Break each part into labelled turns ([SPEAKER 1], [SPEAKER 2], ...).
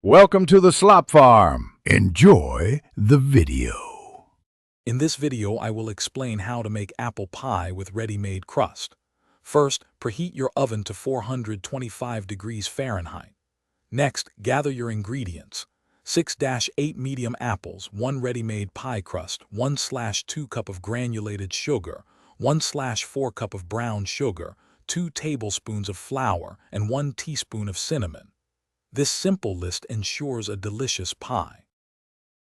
[SPEAKER 1] Welcome to the Slop Farm. Enjoy the video.
[SPEAKER 2] In this video, I will explain how to make apple pie with ready-made crust. First, preheat your oven to 425 degrees Fahrenheit. Next, gather your ingredients. 6-8 medium apples, 1 ready-made pie crust, 1/2 cup of granulated sugar, 1/4 cup of brown sugar, 2 tablespoons of flour, and 1 teaspoon of cinnamon. This simple list ensures a delicious pie.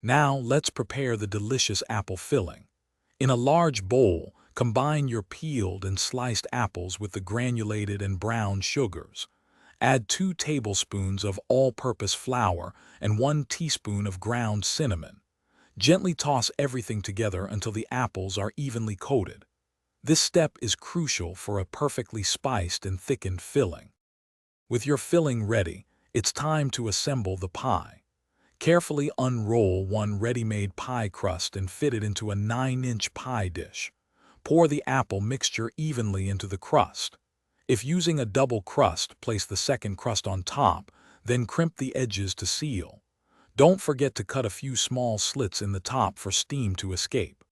[SPEAKER 2] Now let's prepare the delicious apple filling. In a large bowl, combine your peeled and sliced apples with the granulated and brown sugars. Add 2 tablespoons of all-purpose flour and 1 teaspoon of ground cinnamon. Gently toss everything together until the apples are evenly coated. This step is crucial for a perfectly spiced and thickened filling. With your filling ready, it's time to assemble the pie. Carefully unroll 1 ready-made pie crust and fit it into a 9-inch pie dish. Pour the apple mixture evenly into the crust. If using a double crust, place the second crust on top, then crimp the edges to seal. Don't forget to cut a few small slits in the top for steam to escape.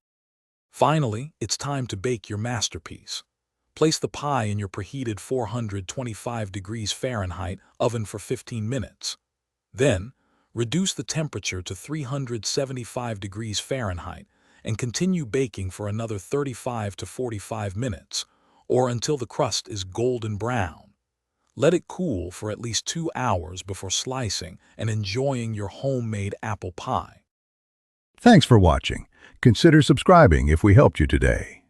[SPEAKER 2] Finally, it's time to bake your masterpiece. Place the pie in your preheated 425 degrees Fahrenheit oven for 15 minutes. Then, reduce the temperature to 375 degrees Fahrenheit and continue baking for another 35 to 45 minutes, or until the crust is golden brown. Let it cool for at least 2 hours before slicing and enjoying your homemade apple pie.
[SPEAKER 1] Thanks for watching. Consider subscribing if we helped you today.